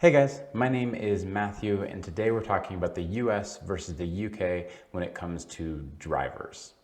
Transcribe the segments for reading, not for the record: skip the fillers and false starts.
Hey guys, my name is Matthew, and today we're talking about the US versus the UK when it comes to drivers.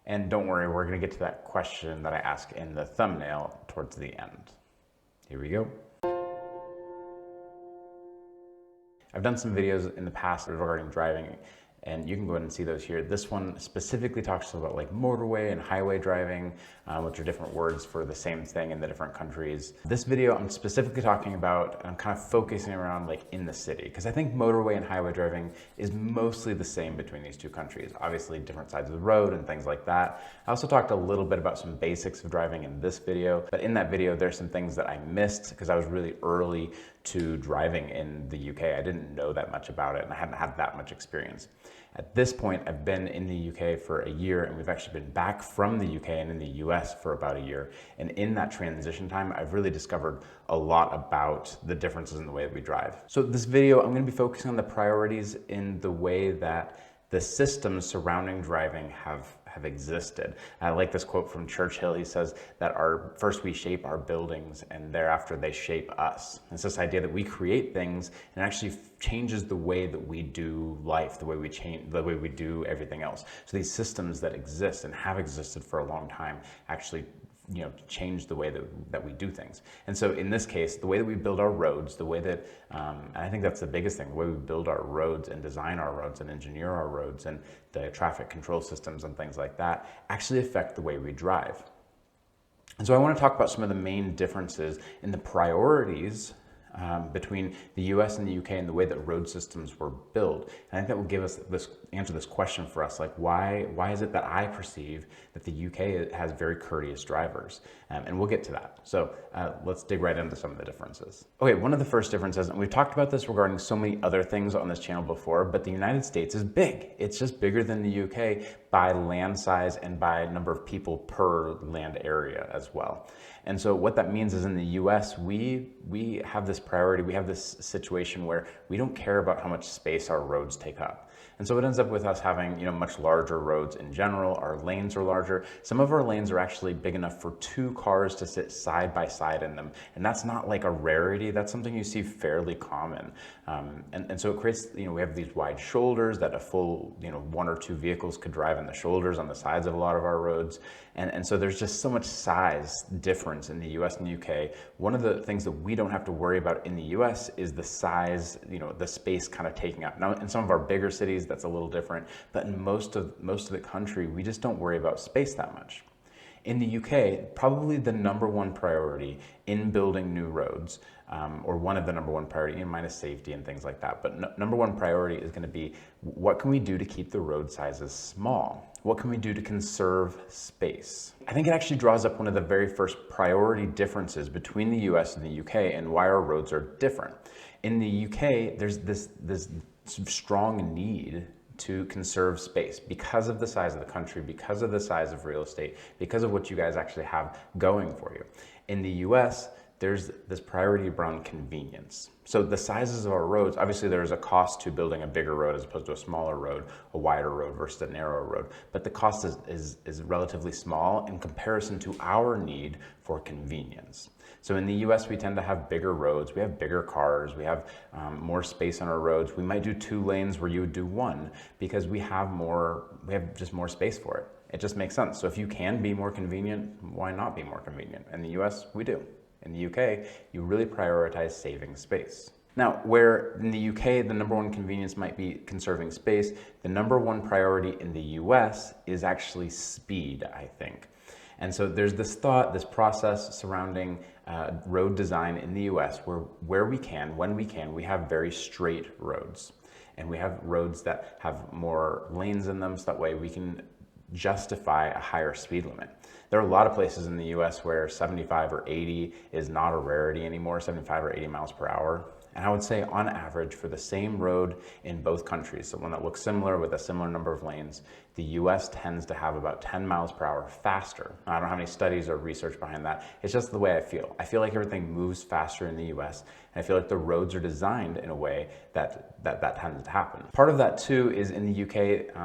And don't worry, we're going to get to that question that I asked in the thumbnail towards the end. Here we go. I've done some videos in the past regarding driving, and you can go ahead and see those here. This one specifically talks about like motorway and highway driving, which are different words for the same thing in the different countries. This video I'm specifically talking about, and I'm kind of focusing around like in the city, because I think motorway and highway driving is mostly the same between these two countries. Obviously different sides of the road and things like that. I also talked a little bit about some basics of driving in this video, but in that video there's some things that I missed because I was really early to driving in the UK. I didn't know that much about it and I hadn't had that much experience. At this point, I've been in the UK for a year, and we've actually been back from the UK and in the US for about a year. And in that transition time, I've really discovered a lot about the differences in the way that we drive. So this video, I'm going to be focusing on the priorities in the way that the systems surrounding driving have existed. I like this quote from Churchill. He says that first we shape our buildings and thereafter they shape us. It's this idea that we create things and it actually changes the way that we do life, the way we do everything else. So these systems that exist and have existed for a long time actually change the way that we do things. And so in this case, the way that we build our roads, the way that, and I think that's the biggest thing, the way we build our roads and design our roads and engineer our roads and the traffic control systems and things like that actually affect the way we drive. And so I want to talk about some of the main differences in the priorities between the US and the UK and the way that road systems were built. And I think that will give us answer this question for us, like why is it that I perceive that the UK has very courteous drivers? And we'll get to that. So let's dig right into some of the differences. Okay, one of the first differences, and we've talked about this regarding so many other things on this channel before, but the United States is big. It's just bigger than the UK by land size and by number of people per land area as well. And so what that means is in the US, we have this priority, we have this situation where we don't care about how much space our roads take up. And so it ends up with us having much larger roads in general. Our lanes are larger. Some of our lanes are actually big enough for two cars to sit side by side in them. And that's not like a rarity. That's something you see fairly common. And so it creates, we have these wide shoulders that a full, one or two vehicles could drive in the shoulders on the sides of a lot of our roads. And so there's just so much size difference in the US and the UK. One of the things that we don't have to worry about in the US is the size, the space kind of taking up. Now in some of our bigger cities, that's a little different, but in most of the country, we just don't worry about space that much. In the UK, probably the number one priority in building new roads, or one of the number one priority, minus safety and things like that, but number one priority is going to be what can we do to keep the road sizes small? What can we do to conserve space? I think it actually draws up one of the very first priority differences between the US and the UK and why our roads are different. In the UK, there's this strong need to conserve space because of the size of the country, because of the size of real estate, because of what you guys actually have going for you. In the US, there's this priority around convenience. So the sizes of our roads, obviously there's a cost to building a bigger road as opposed to a smaller road, a wider road versus a narrow road, but the cost is relatively small in comparison to our need for convenience. So in the US, we tend to have bigger roads, we have bigger cars, we have more space on our roads. We might do 2 lanes where you would do 1 because we have just more space for it. It just makes sense. So if you can be more convenient, why not be more convenient? In the US, we do. In the UK, you really prioritize saving space. Now, where in the UK, the number one convenience might be conserving space, the number one priority in the US is actually speed, I think. And so there's this process surrounding road design in the US where we can, when we can, we have very straight roads. And we have roads that have more lanes in them, so that way we can justify a higher speed limit. There are a lot of places in the US where 75 or 80 is not a rarity anymore, 75 or 80 miles per hour. And I would say on average for the same road in both countries, so one that looks similar with a similar number of lanes, the US tends to have about 10 miles per hour faster. I don't have any studies or research behind that. It's just the way I feel. I feel like everything moves faster in the US, and I feel like the roads are designed in a way that tends to happen. Part of that too is in the UK,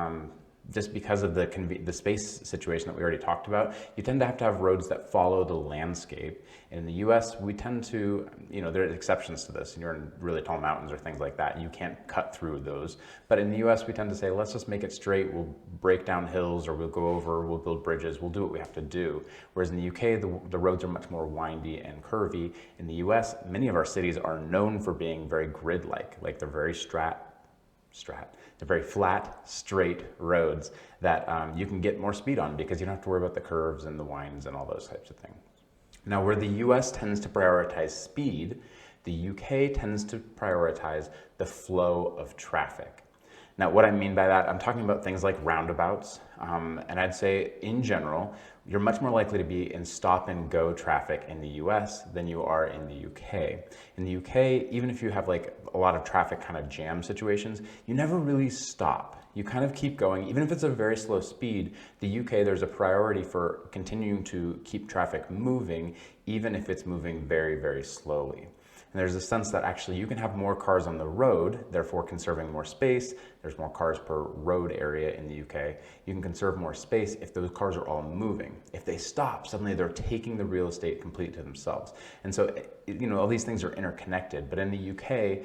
just because of the space situation that we already talked about, you tend to have roads that follow the landscape. And in the US, we tend to, there are exceptions to this, and you're in really tall mountains or things like that. You can't cut through those. But in the US, we tend to say, let's just make it straight. We'll break down hills, or we'll go over, we'll build bridges, we'll do what we have to do. Whereas in the UK, the roads are much more windy and curvy. In the US, many of our cities are known for being very grid-like, like they're very they're very flat, straight roads that you can get more speed on because you don't have to worry about the curves and the winds and all those types of things. Now, where the US tends to prioritize speed, the UK tends to prioritize the flow of traffic. Now, what I mean by that, I'm talking about things like roundabouts, and I'd say in general, you're much more likely to be in stop and go traffic in the US than you are in the UK. In the UK, even if you have like a lot of traffic kind of jam situations, you never really stop. You kind of keep going. Even if it's a very slow speed, the UK, there's a priority for continuing to keep traffic moving, even if it's moving very, very slowly. And there's a sense that actually you can have more cars on the road, therefore conserving more space. There's more cars per road area in the UK. You can conserve more space if those cars are all moving. If they stop, suddenly they're taking the real estate completely to themselves. And so, all these things are interconnected. But in the UK,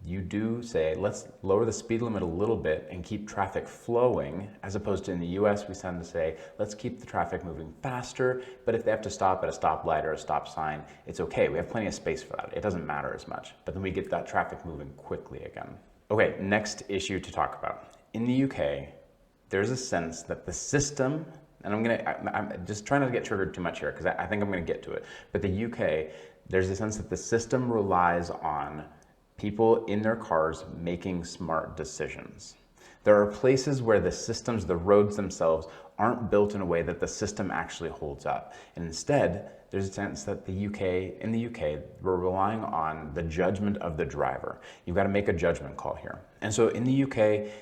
you do say, let's lower the speed limit a little bit and keep traffic flowing, as opposed to in the US, we tend to say, let's keep the traffic moving faster, but if they have to stop at a stoplight or a stop sign, it's okay. We have plenty of space for that. It doesn't matter as much, but then we get that traffic moving quickly again. Okay, next issue to talk about. In the UK, there's a sense that the system, and I'm just trying not to get triggered too much here because I think I'm gonna get to it, but the UK, there's a sense that the system relies on people in their cars making smart decisions. There are places where the systems, the roads themselves, aren't built in a way that the system actually holds up. And instead, there's a sense that in the UK, we're relying on the judgment of the driver. You've got to make a judgment call here. And so in the UK,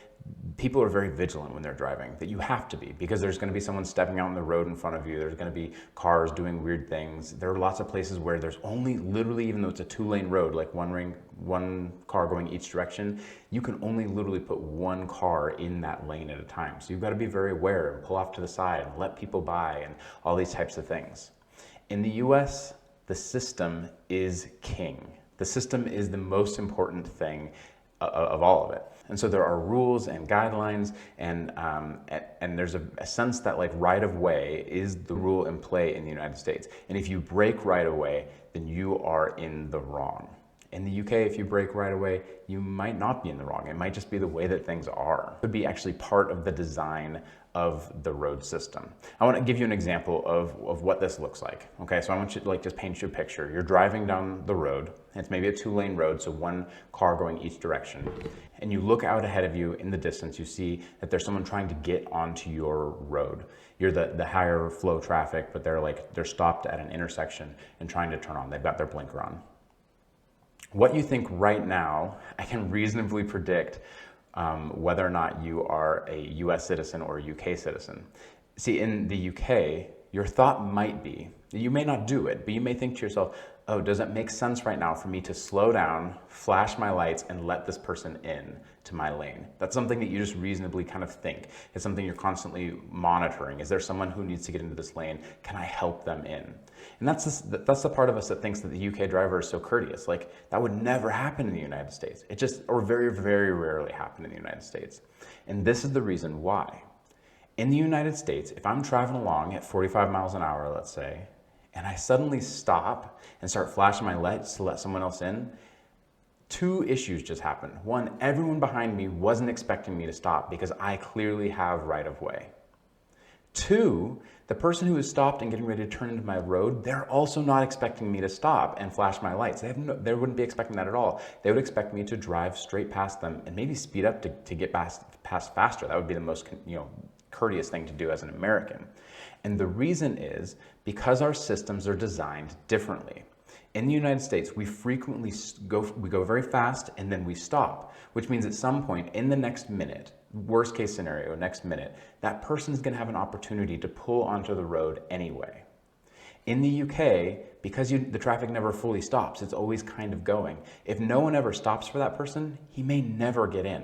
people are very vigilant when they're driving, that you have to be, because there's going to be someone stepping out on the road in front of you. There's going to be cars doing weird things. There are lots of places where there's only literally, even though it's a 2-lane road, like one car going each direction, you can only literally put one car in that lane at a time. So you've got to be very aware and pull off to the side and let people by and all these types of things. In the US, the system is king. The system is the most important thing of all of it. And so there are rules and guidelines, and there's a sense that like right of way is the rule in play in the United States. And if you break right of way, then you are in the wrong. In the UK, if you break right of way, you might not be in the wrong. It might just be the way that things are. It could be actually part of the design of the road system. I want to give you an example of what this looks like. Okay, so I want you to just paint you a picture. You're driving down the road. It's maybe a 2-lane road, so one car going each direction. And you look out ahead of you in the distance, you see that there's someone trying to get onto your road. You're the higher flow traffic, but they're stopped at an intersection and trying to turn on. They've got their blinker on. What you think right now, I can reasonably predict whether or not you are a US citizen or a UK citizen. See, in the UK, your thought might be, you may not do it, but you may think to yourself, oh, does it make sense right now for me to slow down, flash my lights, and let this person in to my lane? That's something that you just reasonably kind of think. It's something you're constantly monitoring. Is there someone who needs to get into this lane? Can I help them in? And that's the part of us that thinks that the UK driver is so courteous. Like, that would never happen in the United States. It just, or very, very rarely happen in the United States. And this is the reason why. In the United States, if I'm traveling along at 45 miles an hour, let's say, and I suddenly stop and start flashing my lights to let someone else in, 2 issues just happened. 1, everyone behind me wasn't expecting me to stop because I clearly have right of way. 2, the person who is stopped and getting ready to turn into my road, they're also not expecting me to stop and flash my lights. They wouldn't be expecting that at all. They would expect me to drive straight past them and maybe speed up to get past faster. That would be the most courteous thing to do as an American. And the reason is because our systems are designed differently. In the United States, we frequently go very fast and then we stop, which means at some point in the next minute, worst case scenario, next minute, that person is going to have an opportunity to pull onto the road anyway. In the UK, because the traffic never fully stops, it's always kind of going. If no one ever stops for that person, he may never get in.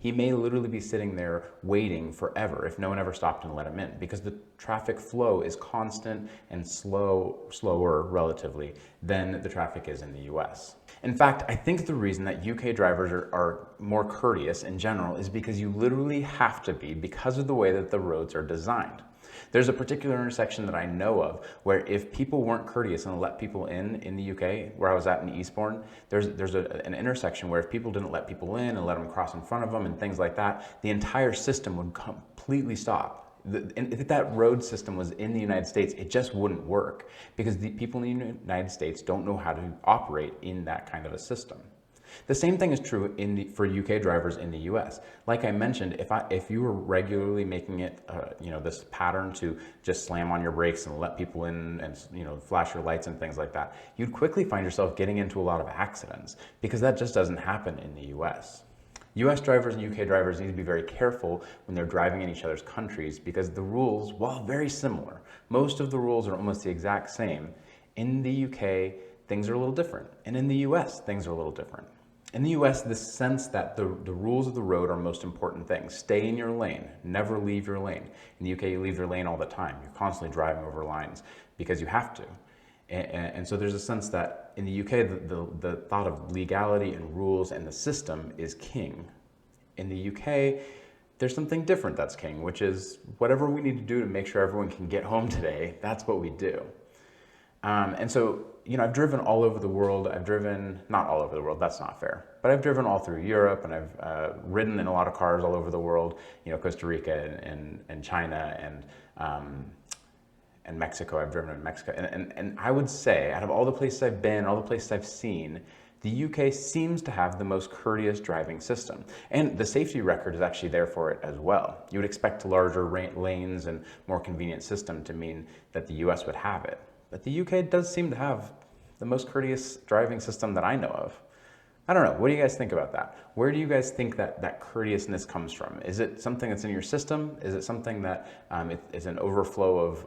he may literally be sitting there waiting forever if no one ever stopped and let him in, because the traffic flow is constant and slower relatively than the traffic is in the US. In fact, I think the reason that UK drivers are more courteous in general is because you literally have to be, because of the way that the roads are designed. There's a particular intersection that I know of where if people weren't courteous and let people in the UK, where I was at in Eastbourne, there's an intersection where if people didn't let people in and let them cross in front of them and things like that, the entire system would completely stop. And if that road system was in the United States, it just wouldn't work because the people in the United States don't know how to operate in that kind of a system. The same thing is true for UK drivers in the US. Like I mentioned, if you were regularly making it, this pattern to just slam on your brakes and let people in and flash your lights and things like that, you'd quickly find yourself getting into a lot of accidents because that just doesn't happen in the US. US drivers and UK drivers need to be very careful when they're driving in each other's countries because the rules, while very similar, most of the rules are almost the exact same. In the UK, things are a little different, and in the US, things are a little different. In the US, the sense that the rules of the road are most important things. Stay in your lane, never leave your lane. In the UK, you leave your lane all the time. You're constantly driving over lines because you have to. And so there's a sense that in the UK, the thought of legality and rules and the system is king. In the UK, there's something different that's king, which is whatever we need to do to make sure everyone can get home today, that's what we do. And so, I've driven all over the world. Not all over the world, that's not fair, but I've driven all through Europe, and I've ridden in a lot of cars all over the world, Costa Rica and China and Mexico. I've driven in Mexico. And I would say, out of all the places I've been, all the places I've seen, the UK seems to have the most courteous driving system. And the safety record is actually there for it as well. You would expect a larger lanes and more convenient system to mean that the US would have it. But the UK does seem to have the most courteous driving system that I know of. I don't know. What do you guys think about that? Where do you guys think that courteousness comes from? Is it something that's in your system? Is it something that is an overflow of,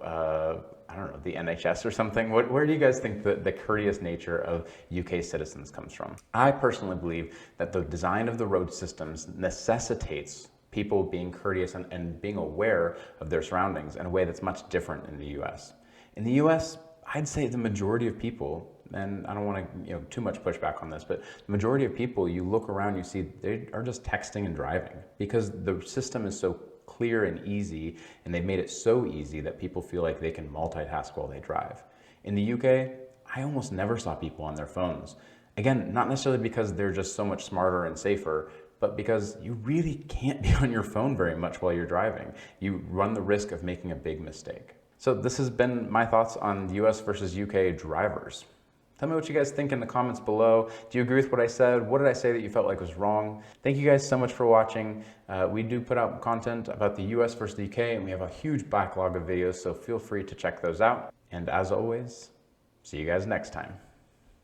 the NHS or something? Where do you guys think the courteous nature of UK citizens comes from? I personally believe that the design of the road systems necessitates people being courteous and being aware of their surroundings in a way that's much different in the US. In the US, I'd say the majority of people, and I don't want to too much pushback on this, but the majority of people, you look around, you see they are just texting and driving because the system is so clear and easy, and they've made it so easy that people feel like they can multitask while they drive. In the UK, I almost never saw people on their phones. Again, not necessarily because they're just so much smarter and safer, but because you really can't be on your phone very much while you're driving. You run the risk of making a big mistake. So this has been my thoughts on US versus UK drivers. Tell me what you guys think in the comments below. Do you agree with what I said? What did I say that you felt like was wrong? Thank you guys so much for watching. We do put out content about the US versus the UK, and we have a huge backlog of videos, so feel free to check those out. And as always, see you guys next time.